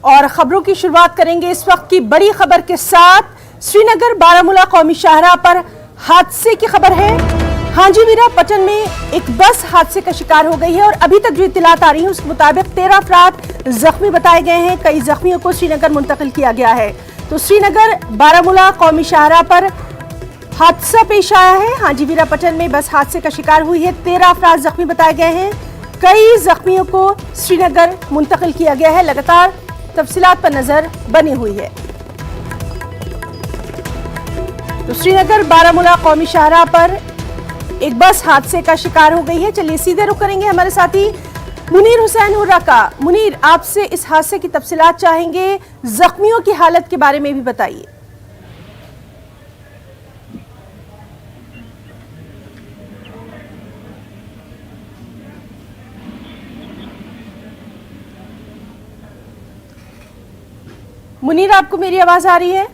और खबरों की शुरुआत करेंगे इस वक्त की बड़ी खबर के साथ। श्रीनगर बारामूला कौमी शाहराह पर हादसे की खबर है। हाजीवीरा पटन में एक बस हादसे का शिकार हो गई है और अभी तक जो इत्तलात आ रही है उसके मुताबिक 13 अफराद जख्मी बताए गए हैं। कई जख्मियों को श्रीनगर मुंतकिल किया गया है। तो श्रीनगर बारामूला कौमी शाहराह पर हादसा पेश आया है। हाजीवीरा पटन में बस हादसे का शिकार हुई है। 13 अफराद जख्मी बताए गए हैं। कई जख्मियों को श्रीनगर मुंतकिल किया गया है। लगातार तफसीलात पर नजर बनी हुई है। तो श्रीनगर बारामूला कौमी शाहराह पर एक बस हादसे का शिकार हो गई है। चलिए सीधे रुख करेंगे हमारे साथी मुनीर हुसैन हुर्रा का। मुनीर, आपसे इस हादसे की तफसीलात चाहेंगे, जख्मियों की हालत के बारे में भी बताइए। मुनीर, आपको मेरी आवाज आ रही है?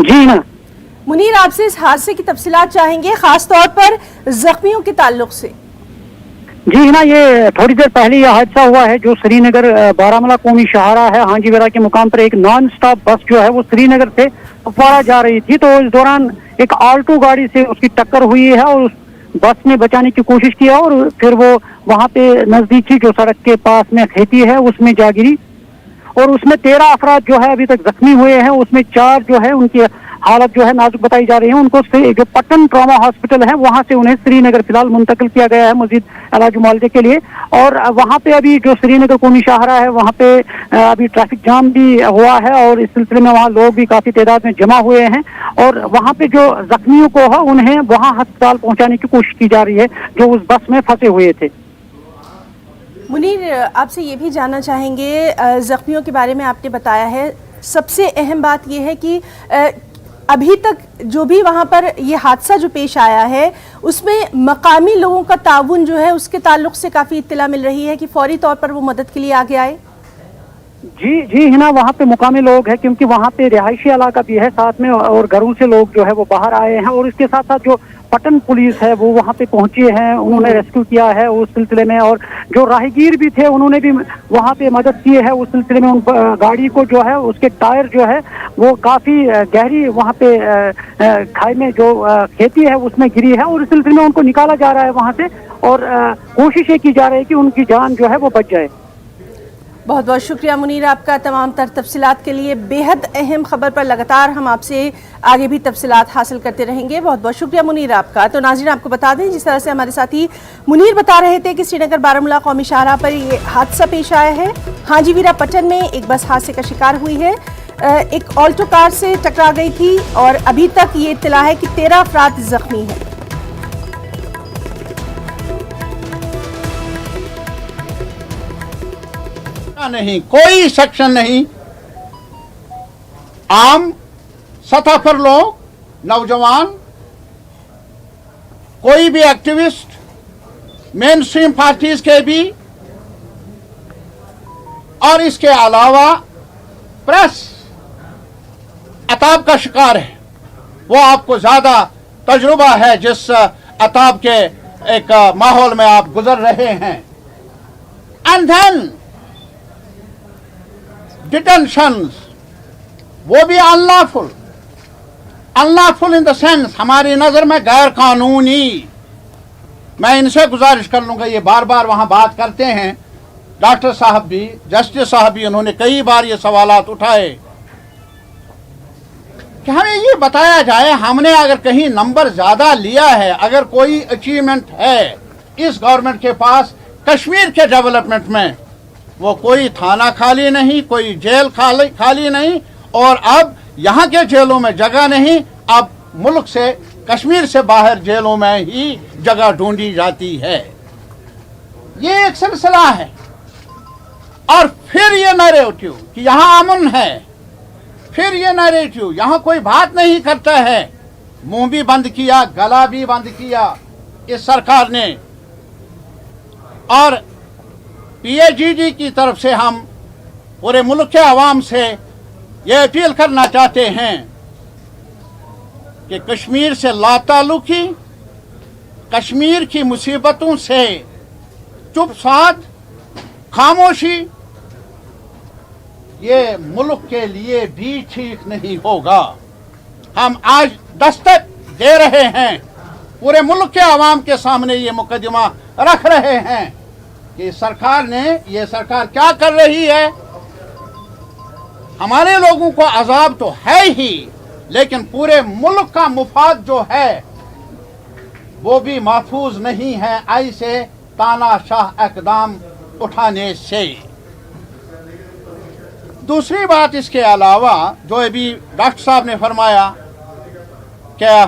जी हाँ मुनीर, आपसे इस हादसे की तफसीलात चाहेंगे, खास तौर पर जख्मियों के ताल्लुक से। जी ना, ये थोड़ी देर पहले यह हादसा हुआ है जो श्रीनगर बारामूला कौमी शाहराह है हाजीवीरा के मुकाम पर एक नॉन स्टॉप बस जो है वो श्रीनगर से कुपवाड़ा जा रही थी। तो इस दौरान एक आल्टो गाड़ी से उसकी टक्कर हुई है और उस बस ने बचाने की कोशिश किया और फिर वो वहां पे नजदीकी जो सड़क के पास में खेती है उसमें जा गिरी और उसमें 13 अफराद जो है अभी तक जख्मी हुए हैं। उसमें 4 जो है उनकी हालत जो है नाजुक बताई जा रही है। उनको जो पटन ट्रॉमा हॉस्पिटल है वहां से उन्हें श्रीनगर फिलहाल मुंतकिल किया गया है मजीद इलाज मुआलजे के लिए। और वहां पे अभी जो श्रीनगर कौमी शाहराह है वहां पे अभी ट्रैफिक जाम भी हुआ है और इस सिलसिले में वहां लोग भी काफी तादाद में जमा हुए हैं और वहां पे जो जख्मियों को है उन्हें वहां अस्पताल पहुंचाने की कोशिश की जा रही है जो उस बस में फंसे हुए थे। मुनीर, आपसे ये भी जानना चाहेंगे, जख्मियों के बारे में आपने बताया है, सबसे अहम बात यह है कि अभी तक जो भी वहाँ पर ये हादसा जो पेश आया है उसमें मकामी लोगों का ताउन जो है उसके ताल्लुक से काफ़ी इत्तला मिल रही है कि फौरी तौर पर वो मदद के लिए आगे आए। जी हिना, वहाँ पे मुकामी लोग हैं क्योंकि वहाँ पे रिहायशी इलाका भी है साथ में और घरों से लोग जो है वो बाहर आए हैं और इसके साथ साथ जो पटन पुलिस है वो वहाँ पे पहुंची है, उन्होंने रेस्क्यू किया है उस सिलसिले में और जो राहगीर भी थे उन्होंने भी वहाँ पे मदद की है उस सिलसिले में। उन गाड़ी को जो है उसके टायर जो है वो काफी गहरी वहाँ पे खाई में जो खेती है उसमें गिरी है और इस सिलसिले में उनको निकाला जा रहा है वहाँ से और कोशिश ये की जा रही है कि उनकी जान जो है वो बच जाए। बहुत बहुत शुक्रिया मुनीर आपका तमाम तर तफसीलात के लिए। बेहद अहम खबर पर लगातार हम आपसे आगे भी तफसीलात हासिल करते रहेंगे। बहुत बहुत शुक्रिया मुनीर आपका। तो नाज़रीन, आपको बता दें जिस तरह से हमारे साथी मुनीर बता रहे थे कि श्रीनगर बारामूला कौमी शाहराह पर ये हादसा पेश आया है। हाजीवीरा पटन में एक बस हादसे का शिकार हुई है, एक ऑल्टो कार से टकरा गई थी और अभी तक ये इत्तला है कि 13 अफराद जख्मी हैं। नहीं, कोई सेक्शन नहीं, आम सतह पर लोग, नौजवान, कोई भी एक्टिविस्ट, मेन स्ट्रीम पार्टीज के भी और इसके अलावा प्रेस अताब का शिकार है। वो आपको ज्यादा तजुर्बा है जिस अताब के एक माहौल में आप गुजर रहे हैं। एंड देन डिटेंशंस, वो भी अनलॉफुल इन द सेंस हमारी नजर में गैर कानूनी। मैं इनसे गुजारिश कर लूंगा, ये बार बार वहां बात करते हैं, डॉक्टर साहब भी, जस्टिस साहब भी, उन्होंने कई बार ये सवालात उठाए कि हमें ये बताया जाए हमने अगर कहीं नंबर ज्यादा लिया है, अगर कोई अचीवमेंट है इस गवर्नमेंट के पास कश्मीर के डेवलपमेंट में, वो कोई थाना खाली नहीं, कोई जेल खाली नहीं और अब यहाँ के जेलों में जगह नहीं, अब मुल्क से, कश्मीर से बाहर जेलों में ही जगह ढूंढी जाती है। ये एक सिलसिला है। और फिर ये नैरेटिव कि यहाँ अमन है, फिर ये नैरेटिव यहाँ कोई बात नहीं करता है। मुंह भी बंद किया, गला भी बंद किया इस सरकार ने। और पीएजीडी की तरफ से हम पूरे मुल्क के अवाम से ये अपील करना चाहते हैं कि कश्मीर से लाताल्लुकी, कश्मीर की मुसीबतों से चुप साथ, खामोशी ये मुल्क के लिए भी ठीक नहीं होगा। हम आज दस्तक दे रहे हैं, पूरे मुल्क के आवाम के सामने ये मुकदमा रख रहे हैं कि ये सरकार क्या कर रही है। हमारे लोगों को अजाब तो है ही, लेकिन पूरे मुल्क का मुफाद जो है वो भी महफूज नहीं है ऐसे तानाशाह इक़दाम उठाने से। दूसरी बात इसके अलावा जो अभी डॉक्टर साहब ने फरमाया, क्या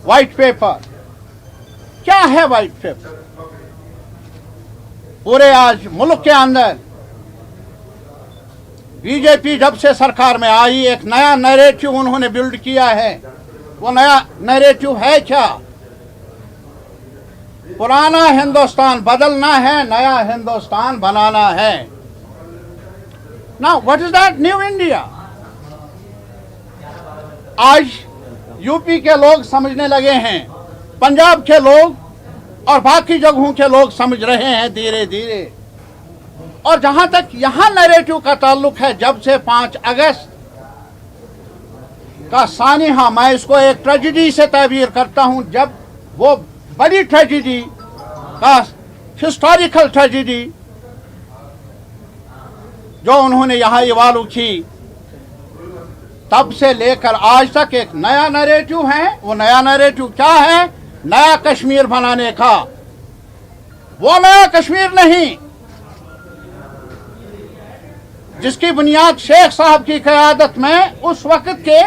व्हाइट पेपर, क्या है व्हाइट पेपर? पूरे आज मुल्क के अंदर बीजेपी जब से सरकार में आई एक नया नैरेटिव उन्होंने बिल्ड किया है। वो नया नैरेटिव है क्या? पुराना हिंदुस्तान बदलना है, नया हिंदुस्तान बनाना है। Now what is that new India? आज यूपी के लोग समझने लगे हैं, पंजाब के लोग और बाकी जगहों के लोग समझ रहे हैं धीरे धीरे। और जहां तक यहां नैरेटिव का ताल्लुक है, जब से 5 अगस्त का सानिहा, मैं इसको एक ट्रेजेडी से ताबीर करता हूं, जब वो बड़ी ट्रेजेडी का हिस्टोरिकल ट्रेजेडी जो उन्होंने यहां इवाल्व की, तब से लेकर आज तक एक नया नैरेटिव है। वो नया नैरेटिव क्या है? नया कश्मीर बनाने का। वो नया कश्मीर नहीं जिसकी बुनियाद शेख साहब की क़यादत में उस वक्त के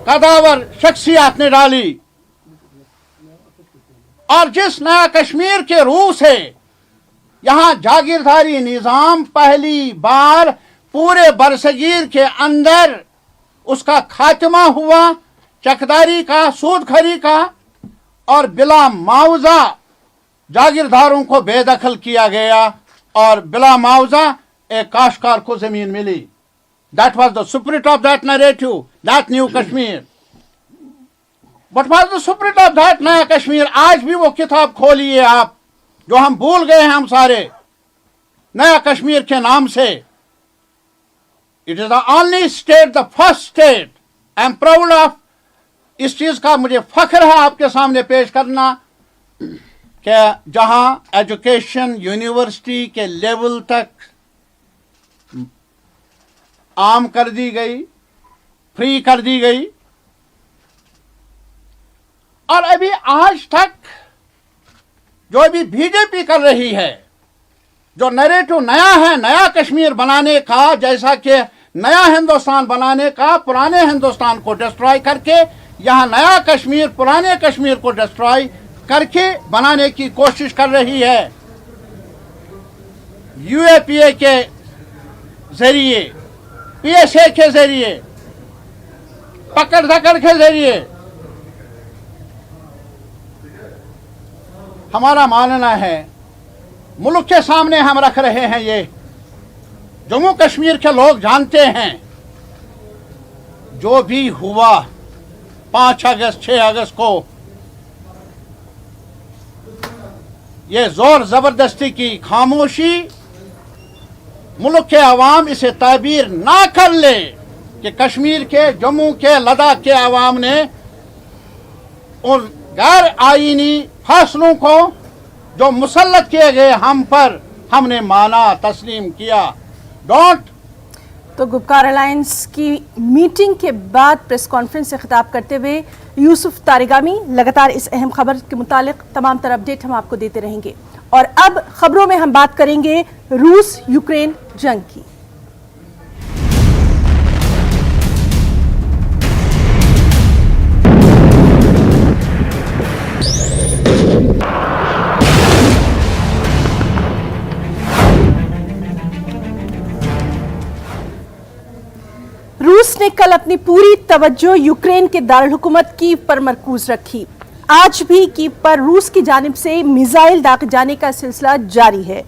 कदावर शख्सियत ने डाली, और जिस नया कश्मीर के रूह से यहां जागीरदारी निजाम पहली बार पूरे बरसगीर के अंदर उसका खात्मा हुआ, चकदारी का, सूदखोरी का, और बिला मुआवजा जागीरदारों को बेदखल किया गया और बिला मुआवजा एक काश्तकार को जमीन मिली। That was the spirit of that narrative, that new Kashmir. What was the spirit of that नया कश्मीर? आज भी वो किताब खोलिए आप, जो हम भूल गए हैं हम सारे, नया कश्मीर के नाम से। It is the only state, the first state, I am proud of. इस चीज का मुझे फख्र है आपके सामने पेश करना कि जहां एजुकेशन यूनिवर्सिटी के लेवल तक आम कर दी गई, फ्री कर दी गई, और अभी आज तक जो अभी बीजेपी कर रही है, जो नैरेटिव नया है नया कश्मीर बनाने का, जैसा कि नया हिंदुस्तान बनाने का, पुराने हिंदुस्तान को डिस्ट्रॉय करके यहां नया कश्मीर पुराने कश्मीर को डिस्ट्रॉय करके बनाने की कोशिश कर रही है। यूएपीए के जरिए, पीएसए के जरिए, पकड़ धकड़ के जरिए। हमारा मानना है, मुल्क के सामने हम रख रहे हैं, ये जम्मू कश्मीर के लोग जानते हैं, जो भी हुआ 5 अगस्त 6 अगस्त को, ये जोर जबरदस्ती की खामोशी, मुल्क के अवाम इसे ताबीर ना कर ले कि कश्मीर के, जम्मू के, लद्दाख के अवाम ने उन गैर आईनी फैसलों को जो मुसल्लत किए गए हम पर, हमने माना, तस्लीम किया। डोंट। तो गुपकार अलायंस की मीटिंग के बाद प्रेस कॉन्फ्रेंस से खिताब करते हुए यूसुफ तारिगामी, लगातार इस अहम खबर के मुतालिक तमाम तर अपडेट हम आपको देते रहेंगे। और अब खबरों में हम बात करेंगे रूस यूक्रेन जंग की। रूस ने कल अपनी पूरी तवज्जो यूक्रेन के दारुल-हुकूमत कीव पर मरकूज रखी। आज भी कीव पर रूस की जानिब से मिसाइल दागे जाने का सिलसिला जारी है।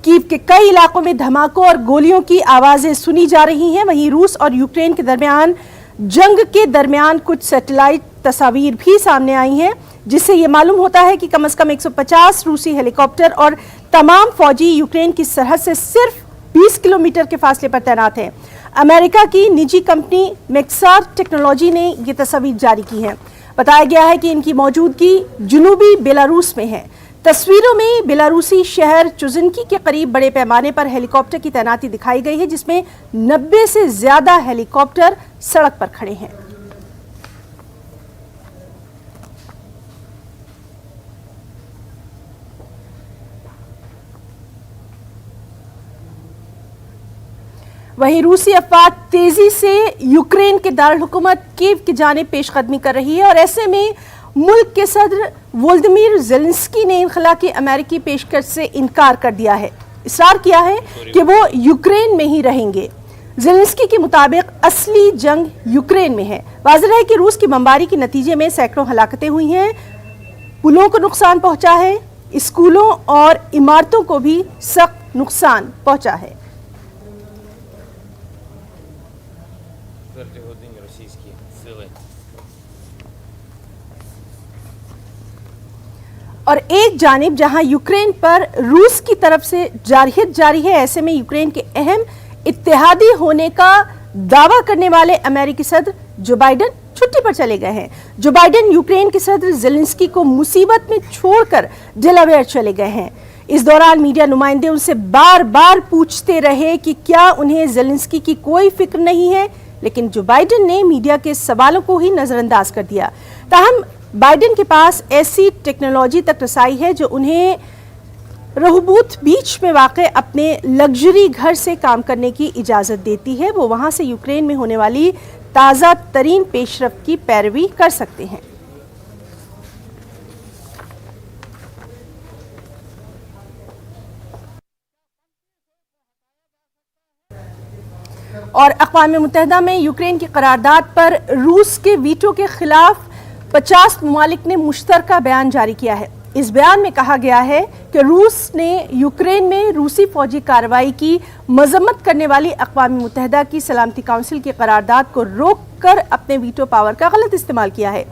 कीव के कई इलाकों में धमाकों और गोलियों की आवाजें सुनी जा रही हैं। वहीं रूस और यूक्रेन के दरमियान जंग के दरमियान कुछ सैटेलाइट तस्वीर भी सामने आई हैं, जिससे ये मालूम होता है कि कम से कम 150 रूसी हेलीकॉप्टर और तमाम फौजी यूक्रेन की सरहद से सिर्फ 20 किलोमीटर के फासले पर तैनात हैं। अमेरिका की निजी कंपनी मैक्सार टेक्नोलॉजी ने ये तस्वीर जारी की है। बताया गया है कि इनकी मौजूदगी जुनूबी बेलारूस में है। तस्वीरों में बेलारूसी शहर चुजिनकी के करीब बड़े पैमाने पर हेलीकॉप्टर की तैनाती दिखाई गई है, जिसमें 90 से ज्यादा हेलीकॉप्टर सड़क पर खड़े हैं। वहीं रूसी अफवाज तेजी से यूक्रेन के दारुल हुकूमत कीव की जानिब पेशकदमी कर रही है और ऐसे में मुल्क के सदर वोल्दिमीर ज़ेलेंस्की ने इनखला की अमेरिकी पेशकश से इनकार कर दिया है। इसरार किया है कि वो यूक्रेन में ही रहेंगे। ज़ेलेंस्की के मुताबिक असली जंग यूक्रेन में है। वाज़ेह है कि रूस की बमबारी के नतीजे में सैकड़ों हलाकतें हुई हैं, पुलों को नुकसान पहुंचा है, स्कूलों और इमारतों को भी सख्त नुकसान पहुंचा है। और एक जानिब जहां यूक्रेन पर रूस की तरफ से जारहियत जारी है, ऐसे में यूक्रेन के अहम इत्तेहादी होने का दावा करने वाले अमेरिकी सदर जो बाइडेन छुट्टी पर चले गए हैं। जो बाइडेन यूक्रेन के सदर ज़ेलेंस्की को मुसीबत में छोड़कर डेलावेयर चले गए हैं। इस दौरान मीडिया नुमाइंदे उनसे बार बार पूछते रहे कि क्या उन्हें ज़ेलेंस्की की कोई फिक्र नहीं है, लेकिन जो बाइडेन ने मीडिया के सवालों को ही नजरअंदाज कर दिया। ताहम बाइडेन के पास ऐसी टेक्नोलॉजी तक रसाई है जो उन्हें रहबूत बीच में वाक़े अपने लग्जरी घर से काम करने की इजाज़त देती है। वो वहां से यूक्रेन में होने वाली ताज़ा तरीन पेशरफ्त की पैरवी कर सकते हैं। और अक़वाम मुत्तहिदा में यूक्रेन की करारदाद पर रूस के वीटो के खिलाफ 50 ममालिक ने मुश्तरका बयान जारी किया है। इस बयान में कहा गया है कि रूस ने यूक्रेन में रूसी फौजी कार्रवाई की मजम्मत करने वाली अक़वाम मुत्तहिदा की सलामती काउंसिल की करारदाद को रोक कर अपने वीटो पावर का गलत इस्तेमाल किया है।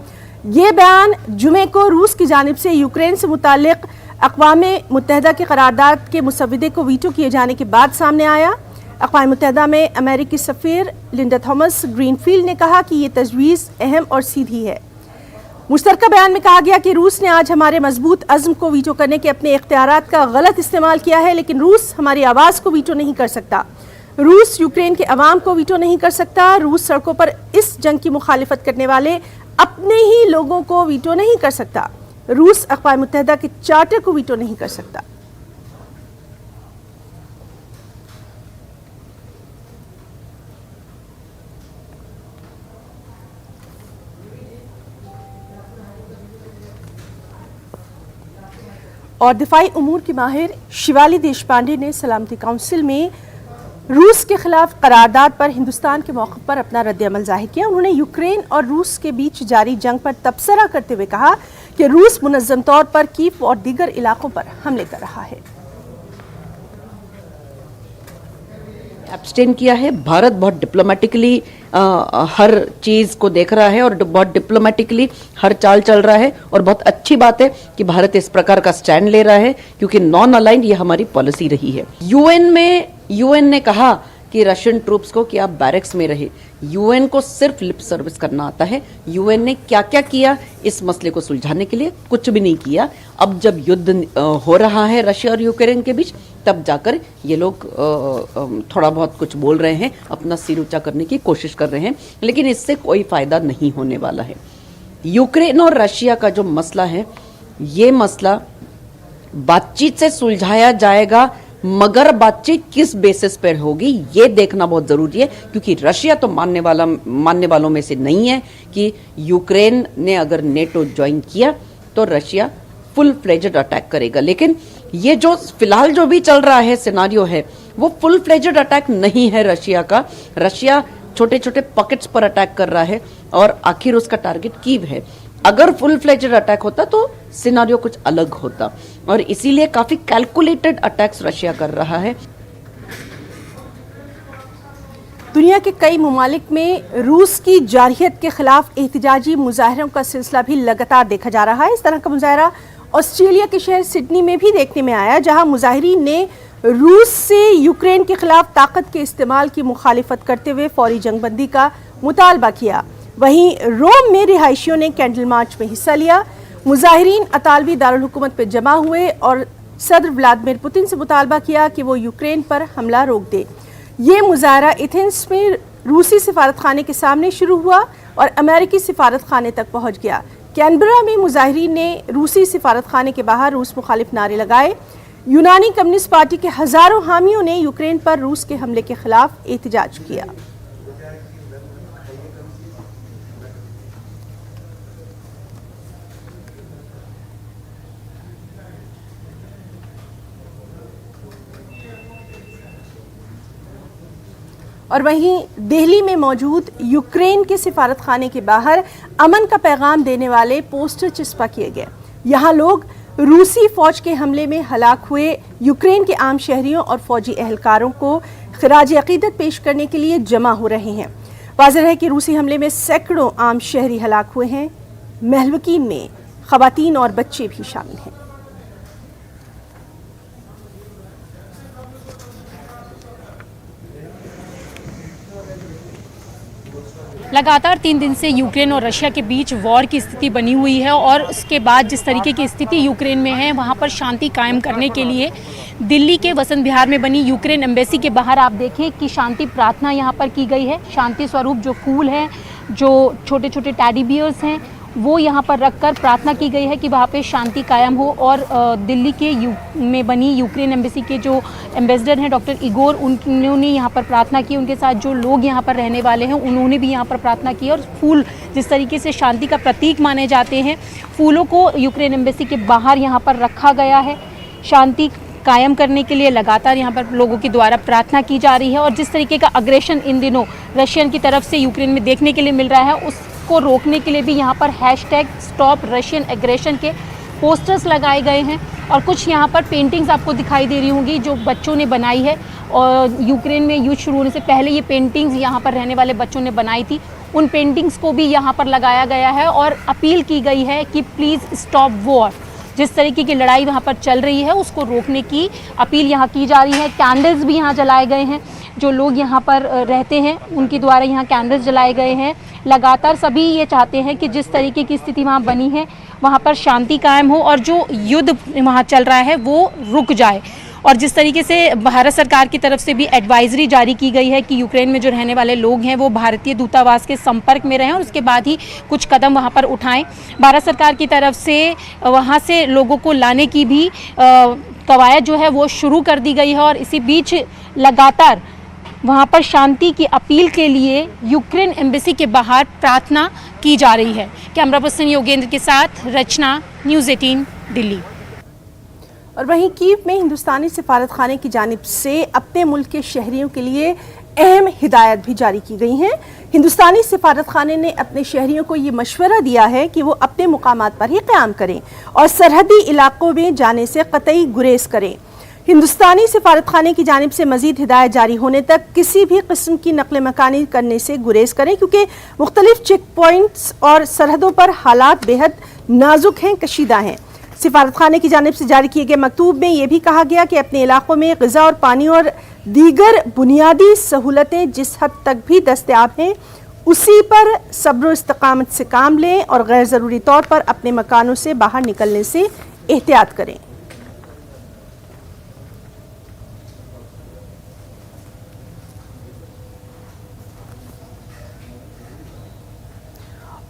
ये बयान जुमे को रूस की जानिब से यूक्रेन से मुताल्लिक अक़वाम मुत्तहिदा की करारदाद के मुसव्विदे को वीटो किए जाने के बाद सामने आया। अक़वाम मुत्तहिदा में अमेरिकी सफ़ीर लिंडा थॉमस ग्रीनफील्ड ने कहा कि ये तजवीज़ अहम और सीधी है। मुश्तरका बयान में कहा गया कि रूस ने आज हमारे मजबूत अज़्म को वीटो करने के अपने इख्तियारात का गलत इस्तेमाल किया है, लेकिन रूस हमारी आवाज़ को वीटो नहीं कर सकता। रूस यूक्रेन के अवाम को वीटो नहीं कर सकता। रूस सड़कों पर इस जंग की मुखालिफत करने वाले अपने ही लोगों को वीटो नहीं कर सकता। रूस अक़वाम मुत्तहिदा के चार्टर को वीटो नहीं कर सकता। और दिफाई उमूर की माहिर शिवाली देशपांडे ने सलामती काउंसिल में रूस के खिलाफ करारदाद पर हिंदुस्तान के मौक़िफ़ पर अपना रद्द-ए-अमल ज़ाहिर किया। उन्होंने यूक्रेन और रूस के बीच जारी जंग पर तबसरा करते हुए कहा कि रूस मुनज़्ज़म तौर पर कीव और दीगर इलाकों पर हमले कर रहा है। एब्सटेन किया है। भारत बहुत डिप्लोमेटिकली हर चीज़ को देख रहा है और बहुत डिप्लोमेटिकली हर चाल चल रहा है और बहुत अच्छी बात है कि भारत इस प्रकार का स्टैंड ले रहा है, क्योंकि नॉन अलाइंड ये हमारी पॉलिसी रही है। यूएन ने कहा कि रशियन ट्रूप्स को कि आप बैरक्स में रहे। यूएन को सिर्फ लिप सर्विस करना आता है। यूएन ने क्या क्या किया इस मसले को सुलझाने के लिए? कुछ भी नहीं किया। अब जब युद्ध हो रहा है रशिया और यूक्रेन के बीच, तब जाकर ये लोग थोड़ा बहुत कुछ बोल रहे हैं, अपना सिर ऊंचा करने की कोशिश कर रहे हैं, लेकिन इससे कोई फायदा नहीं होने वाला है। यूक्रेन और रशिया का जो मसला है, ये मसला बातचीत से सुलझाया जाएगा, मगर बातचीत किस बेसिस पर होगी ये देखना बहुत जरूरी है, क्योंकि रशिया तो मानने वालों में से नहीं है कि यूक्रेन ने अगर नेटो ज्वाइन किया तो रशिया फुल फ्लेजेड अटैक करेगा। लेकिन ये जो फिलहाल जो भी चल रहा है सिनारियो है, वो फुल फ्लेजेड अटैक नहीं है रशिया का। रशिया छोटे छोटे पॉकेट्स पर अटैक कर रहा है और आखिर उसका टारगेट कीव है। अगर फुल फ्लेजेड अटैक होता तो सिनारियो कुछ अलग होता, और इसीलिए काफी कैलकुलेटेड अटैक्स रशिया कर रहा है। दुनिया के कई ममालिक में रूस की जारहियत के खिलाफ एहतजाजी मुजाहरों का सिलसिला भी लगातार देखा जा रहा है। इस तरह का मुजाहरा ऑस्ट्रेलिया के शहर सिडनी में भी देखने में आया, जहां मुजाहिरीन ने रूस से यूक्रेन के खिलाफ ताकत के इस्तेमाल की मुखालिफत करते हुए फौरी जंगबंदी का मुतालबा किया। वहीं रोम में रिहायशियों ने कैंडल मार्च में हिस्सा लिया। मुजाहिरीन अतालवी दारुल हुकूमत पर जमा हुए और सदर व्लादिमीर पुतिन से मुतालबा किया कि वो यूक्रेन पर हमला रोक दे। ये मुजाहरा एथेंस में रूसी सिफारत खाने के सामने शुरू हुआ और अमेरिकी सिफारत खाने तक पहुंच गया। कैनबरा में मुजाहिरीन ने रूसी सिफारत खाने के बाहर रूस मुखालिफ नारे लगाए। यूनानी कम्युनिस्ट पार्टी के हजारों हामियों ने यूक्रेन पर रूस के हमले के खिलाफ एहतजाज किया। और वहीं दिल्ली में मौजूद यूक्रेन के सिफारत खाने के बाहर अमन का पैगाम देने वाले पोस्टर चिपका किए गए। यहाँ लोग रूसी फौज के हमले में हलाक हुए यूक्रेन के आम शहरियों और फौजी एहलकारों को खिराज अकीदत पेश करने के लिए जमा हो रहे हैं। वाज़ेह है कि रूसी हमले में सैकड़ों आम शहरी हलाक हुए हैं। महलवकीन में खवातीन और बच्चे भी शामिल हैं। लगातार 3 दिन से यूक्रेन और रशिया के बीच वॉर की स्थिति बनी हुई है और उसके बाद जिस तरीके की स्थिति यूक्रेन में है, वहां पर शांति कायम करने के लिए दिल्ली के वसंत विहार में बनी यूक्रेन एम्बेसी के बाहर आप देखें कि शांति प्रार्थना यहां पर की गई है। शांति स्वरूप जो फूल हैं, जो छोटे छोटे टैडी बियर्स हैं, वो यहाँ पर रखकर प्रार्थना की गई है कि वहाँ पे शांति कायम हो। और दिल्ली के में बनी यूक्रेन एम्बेसी के जो एम्बेसडर हैं डॉक्टर इगोर, उन्होंने यहाँ पर प्रार्थना की। उनके साथ जो लोग यहाँ पर रहने वाले हैं उन्होंने भी यहाँ पर प्रार्थना की। और फूल जिस तरीके से शांति का प्रतीक माने जाते हैं, फूलों को यूक्रेन एम्बेसी के बाहर यहाँ पर रखा गया है। शांति कायम करने के लिए लगातार यहाँ पर लोगों के द्वारा प्रार्थना की जा रही है। और जिस तरीके का अग्रेशन इन दिनों रशियन की तरफ से यूक्रेन में देखने के लिए मिल रहा है, उसको रोकने के लिए भी यहाँ पर #स्टॉप रशियन एग्रेशन के पोस्टर्स लगाए गए हैं। और कुछ यहाँ पर पेंटिंग्स आपको दिखाई दे रही होंगी जो बच्चों ने बनाई है। और यूक्रेन में युद्ध शुरू होने से पहले ये पेंटिंग्स यहाँ पर रहने वाले बच्चों ने बनाई थी। उन पेंटिंग्स को भी यहाँ पर लगाया गया है और अपील की गई है कि प्लीज़ स्टॉप वॉर। जिस तरीके की लड़ाई वहाँ पर चल रही है उसको रोकने की अपील यहाँ की जा रही है। कैंडल्स भी यहाँ जलाए गए हैं। जो लोग यहाँ पर रहते हैं उनके द्वारा यहाँ कैंडल्स जलाए गए हैं। लगातार सभी ये चाहते हैं कि जिस तरीके की स्थिति वहाँ बनी है वहाँ पर शांति कायम हो और जो युद्ध वहाँ चल रहा है वो रुक जाए। और जिस तरीके से भारत सरकार की तरफ से भी एडवाइजरी जारी की गई है कि यूक्रेन में जो रहने वाले लोग हैं वो भारतीय दूतावास के संपर्क में रहें और उसके बाद ही कुछ कदम वहाँ पर उठाएं। भारत सरकार की तरफ से वहाँ से लोगों को लाने की भी कवायद जो है वो शुरू कर दी गई है। और इसी बीच लगातार वहाँ पर शांति की अपील के लिए यूक्रेन एम्बेसी के बाहर प्रार्थना की जा रही है। कैमरा पर्सन योगेंद्र के साथ रचना, न्यूज़ 18 दिल्ली। और वहीं कीव में हिंदुस्तानी सिफारत खाने की जानिब से अपने मुल्क के शहरियों के लिए अहम हिदायत भी जारी की गई हैं। हिंदुस्तानी सिफारत खाने ने अपने शहरियों को ये मशवरा दिया है कि वो अपने मुकामात पर ही क़याम करें और सरहदी इलाकों में जाने से कतई गुरेज करें। हिंदुस्तानी सिफारत खाने की जानिब से मजीद हिदायत जारी होने तक किसी भी किस्म की नकल मकानी करने से गुरेज करें, क्योंकि मुख्तलिफ चेक पॉइंट्स और सरहदों पर हालात बेहद नाजुक हैं, कशीदा हैं। सिफारत खाने की जानिब से जारी किए गए मकतूब में यह भी कहा गया कि अपने इलाकों में ग़िज़ा और पानी और दीगर बुनियादी सहूलतें जिस हद तक भी दस्तयाब हैं उसी पर सब्र इस्तकामत से काम लें और गैर ज़रूरी तौर पर अपने मकानों से बाहर निकलने से एहतियात करें।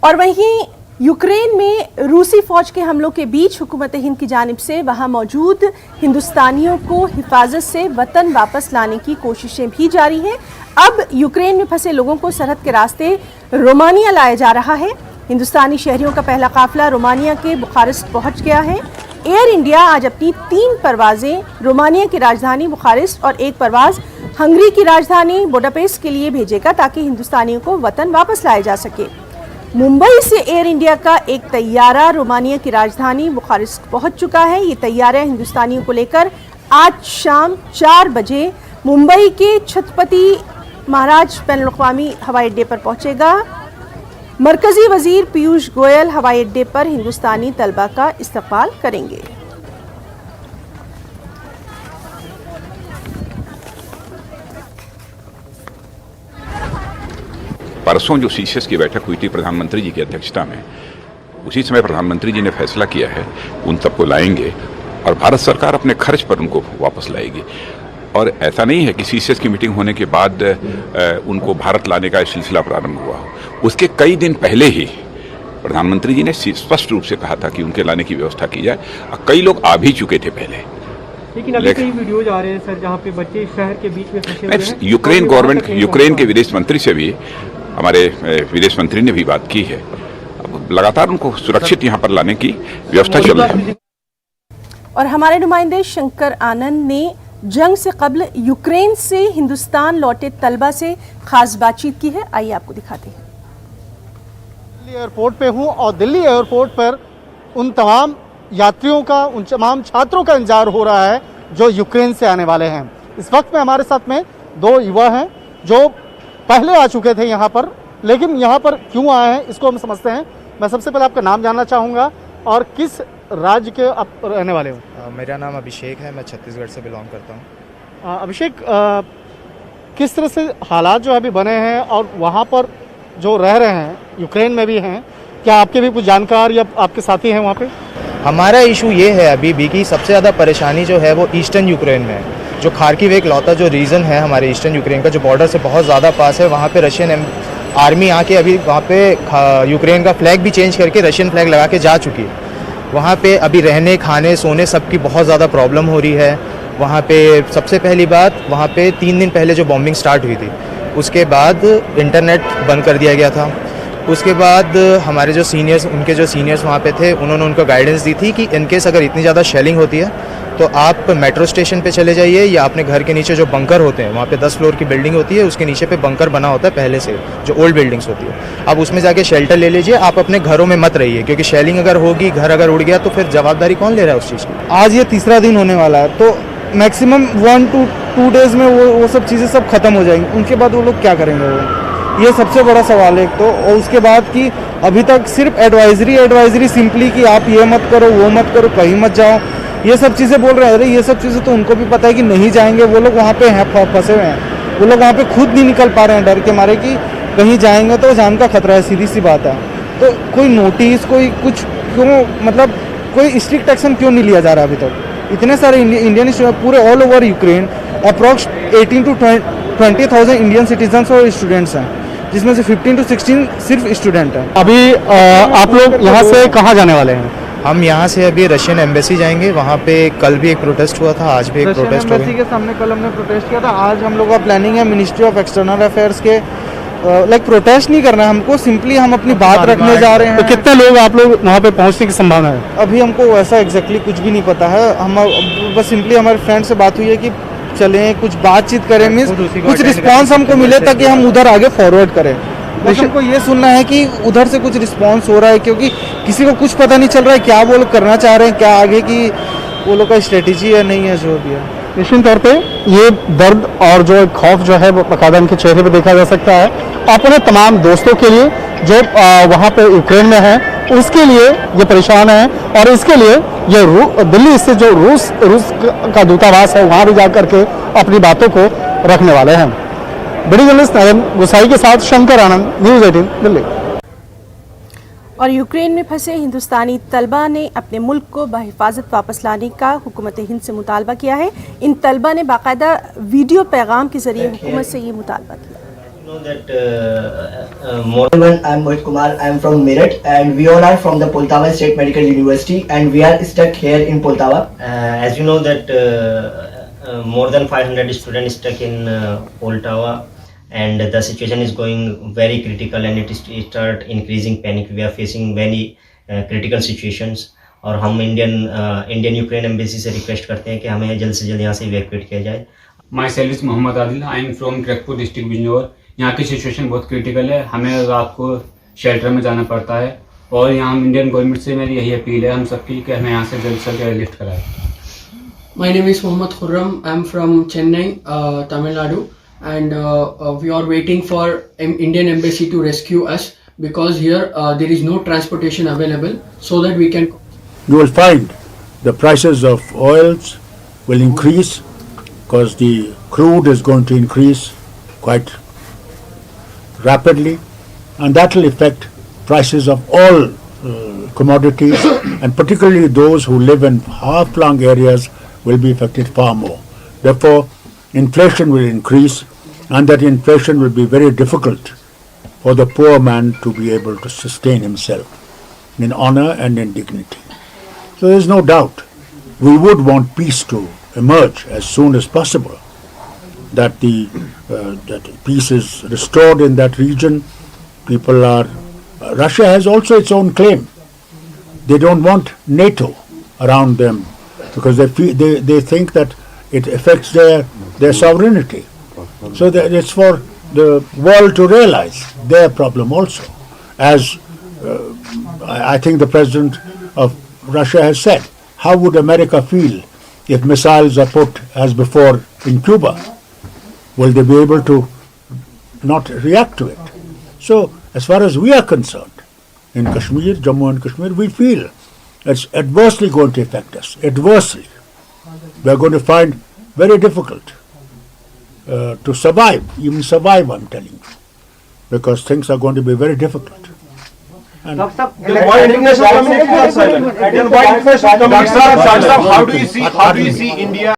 और वहीं यूक्रेन में रूसी फौज के हमलों के बीच हुकूमत हिंद की जानिब से वहां मौजूद हिंदुस्तानियों को हिफाजत से वतन वापस लाने की कोशिशें भी जारी हैं। अब यूक्रेन में फंसे लोगों को सरहद के रास्ते रोमानिया लाया जा रहा है। हिंदुस्तानी शहरियों का पहला काफिला रोमानिया के बुखारेस्ट पहुंच गया है। एयर इंडिया आज अपनी 3 परवाजें रोमानिया की राजधानी बुखारेस्ट और 1 परवाज हंगरी की राजधानी बुडापेस्ट के लिए भेजेगा ताकि हिंदुस्तानियों को वतन वापस लाया जा सके। मुंबई से एयर इंडिया का एक तैयारा रोमानिया की राजधानी बुखारेस्ट पहुंच चुका है। ये तैयारा हिंदुस्तानियों को लेकर आज शाम 4 बजे मुंबई के छत्रपति महाराज बैनुल-अक़वामी हवाई अड्डे पर पहुंचेगा। मरकजी वजीर पीयूष गोयल हवाई अड्डे पर हिंदुस्तानी तलबा का इस्तकबाल करेंगे। परसों जो सीसीएस की बैठक हुई थी प्रधानमंत्री जी की अध्यक्षता में, उसी समय प्रधानमंत्री जी ने फैसला किया है उन सबको लाएंगे और भारत सरकार अपने खर्च पर उनको वापस लाएगी। और ऐसा नहीं है कि सीसीएस की मीटिंग होने के बाद उनको भारत लाने का सिलसिला प्रारंभ हुआ हो। उसके कई दिन पहले ही प्रधानमंत्री जी ने स्पष्ट रूप से कहा था कि उनके लाने की व्यवस्था की जाए और कई लोग आ भी चुके थे पहले। लेकिन अभी कई वीडियोज आ रहे हैं सर जहाँ पे बच्चे शहर के बीच में फंसे हुए हैं। यूक्रेन गवर्नमेंट, यूक्रेन के विदेश मंत्री से भी हमारे विदेश मंत्री ने भी बात की है। अब लगातार उनको सुरक्षित यहाँ पर लाने की व्यवस्था चल रही है। और हमारे नुमाइंदे शंकर आनंद ने जंग से कबल यूक्रेन से हिंदुस्तान लौटे तलबा से खास बातचीत की है। आइए आपको दिखाते हैं। दिल्ली एयरपोर्ट पे हूँ और दिल्ली एयरपोर्ट पर उन तमाम यात्रियों का, उन तमाम छात्रों का इंतजार हो रहा है जो यूक्रेन से आने वाले हैं। इस वक्त में हमारे साथ में दो युवा हैं जो पहले आ चुके थे यहाँ पर, लेकिन यहाँ पर क्यों आए हैं इसको हम समझते हैं। मैं सबसे पहले आपका नाम जानना चाहूँगा और किस राज्य के आप रहने वाले हो? मेरा नाम अभिषेक है, मैं छत्तीसगढ़ से बिलोंग करता हूँ। अभिषेक, किस तरह से हालात जो अभी बने हैं और वहाँ पर जो रह रहे हैं यूक्रेन में भी हैं, क्या आपके भी कुछ जानकार या आपके साथी हैं वहाँ पे? हमारा इशू ये है अभी भी कि सबसे ज़्यादा परेशानी जो है वो ईस्टर्न यूक्रेन में है। जो खार्किव एक लौता जो रीजन है हमारे ईस्टर्न यूक्रेन का, जो बॉर्डर से बहुत ज़्यादा पास है, वहाँ पे रशियन आर्मी आके अभी वहाँ पे यूक्रेन का फ्लैग भी चेंज करके रशियन फ्लैग लगा के जा चुकी है। वहाँ पे अभी रहने, खाने, सोने सब की बहुत ज़्यादा प्रॉब्लम हो रही है। वहाँ पे सबसे पहली बात, वहाँ पे 3 दिन पहले जो बॉम्बिंग स्टार्ट हुई थी उसके बाद इंटरनेट बंद कर दिया गया था। उसके बाद हमारे जो सीनियर्स, उनके जो सीनियर्स वहाँ पे थे, उन्होंने उनको गाइडेंस दी थी कि इनकेस अगर इतनी ज़्यादा शेलिंग होती है तो आप मेट्रो स्टेशन पे चले जाइए या अपने घर के नीचे जो बंकर होते हैं, वहाँ पे 10 फ्लोर की बिल्डिंग होती है, उसके नीचे पे बंकर बना होता है पहले से, जो ओल्ड बिल्डिंग्स होती है, आप उसमें जाके शेल्टर ले लीजिए। आप अपने घरों में मत रहिए क्योंकि शेलिंग अगर होगी, घर अगर उड़ गया तो फिर जवाबदारी कौन ले रहा है उस चीज़ की। आज ये तीसरा दिन होने वाला है तो मैक्सिमम 1 to 2 डेज में वो सब चीज़ें सब खत्म हो जाएंगी। उनके बाद वो लोग क्या करेंगे, वो ये सबसे बड़ा सवाल है। तो और उसके बाद कि अभी तक सिर्फ एडवाइजरी सिंपली कि आप ये मत करो, वो मत करो, कहीं मत जाओ, ये सब चीज़ें बोल रहे हैं। अरे ये सब चीज़ें तो उनको भी पता है कि नहीं जाएंगे, वो लोग वहाँ पे हैं, फंसे हुए हैं। वो लोग वहाँ पे खुद नहीं निकल पा रहे हैं डर के मारे कि कहीं जाएंगे तो जान का खतरा है, सीधी सी बात है। तो कोई नोटिस, कोई कुछ क्यों, मतलब कोई स्ट्रिक्ट एक्शन क्यों नहीं लिया जा रहा अभी तक? इतने सारे इंडियन पूरे all over Ukraine approx 18 to 20,000 Indian citizens और स्टूडेंट्स हैं, जिसमें से 15 to 16 सिर्फ स्टूडेंट हैं। अभी आप लोग यहाँ से कहाँ जाने वाले हैं? हम यहाँ से अभी रशियन एम्बेसी जाएंगे। वहाँ पे कल भी एक प्रोटेस्ट हुआ था, आज भी एक प्रोटेस्ट हुआ। एम्बेसी के सामने कल हमने प्रोटेस्ट किया था। आज हम लोग का प्लानिंग है मिनिस्ट्री ऑफ एक्सटर्नल अफेयर्स के लाइक प्रोटेस्ट नहीं करना है हमको, सिंपली हम अपनी बात रखने जा रहे हैं। तो कितने लोग आप लोग वहाँ पे पहुँचने की संभावना है? अभी हमको वैसा एग्जैक्टली कुछ भी नहीं पता है। हम बस सिंपली हमारे फ्रेंड से बात हुई है कि चलें, कुछ बातचीत करें, मीन्स कुछ रिस्पांस हमको मिले ताकि हम उधर आगे फॉरवर्ड करें। बस हमको ये सुनना है कि उधर से कुछ रिस्पांस हो रहा है, क्योंकि किसी को कुछ पता नहीं चल रहा है क्या वो लोग करना चाह रहे हैं, क्या आगे की वो लोग का स्ट्रेटेजी है, नहीं है, जो भी है। निश्चित तौर पे ये दर्द और जो खौफ जो है वो बाकायदा इनके चेहरे पे देखा जा सकता है। अपने तमाम दोस्तों के लिए जो वहाँ पे यूक्रेन में है उसके लिए ये परेशान है, और इसके लिए ये दिल्ली से जो रूस का दूतावास है वहाँ भी जा करके अपनी बातों को रखने वाले हैं। बड़ी जर्नलिस्ट नरेंद्र गुसाई के साथ शंकर आनंद, न्यूज़ 18 दिल्ली। और यूक्रेन में फंसे हिंदुस्तानी तलबा ने अपने मुल्क को बहिफाजत वापस लाने का हुकूमत हिंद से मुतालबा किया है। इन तलबा ने बाकायदा वीडियो पैगाम के जरिए हुकूमत से ये मुतालबा किया। I'm Mohit Kumar. I'm from Meerut, and we all are from the Poltava State Medical University, and we are stuck here in Poltava. As you know that more than 500 students stuck in Poltava, and the situation is going very critical, and it start increasing panic. We are facing very critical situations, और हम Indian Ukraine embassy से request करते हैं कि हमें जल्द से जल्द यहाँ से इवैक्यूएट किया जाए। Myself is Mohammad Adil, I am from Kharagpur district Bijnor. यहाँ की सिचुएशन बहुत क्रिटिकल है, हमें रात को शेल्टर में जाना पड़ता है, और यहाँ इंडियन गवर्नमेंट से मेरी यही अपील है हम सबकी कि हमें यहाँ से जल्द से जल्द एयरलिफ्ट कराए। My name is Mohammad Khurram, I am from Chennai, Tamil Nadu, and we are waiting for Indian embassy to rescue us because here there is no transportation available, so that we can. You will find the prices of oils will increase because the crude is going to increase quite rapidly, and that will affect prices of all commodities, and particularly those who live in far-flung areas will be affected far more. Therefore, inflation will increase, and that inflation will be very difficult for the poor man to be able to sustain himself in honor and in dignity. So there is no doubt we would want peace to emerge as soon as possible, that that peace is restored in that region. People are. Russia has also its own claim. They don't want NATO around them because they think that it affects their sovereignty. So that it's for the world to realize their problem also. As I think the president of Russia has said, how would America feel if missiles are put as before in Cuba? Will they be able to not react to it? So as far as we are concerned, in Kashmir, Jammu and Kashmir, we feel it's adversely going to affect us. Adversely. We are going to find very difficult to survive, even survive, I'm telling you, because things are going to be very difficult. And why international community is silent? How do you see India?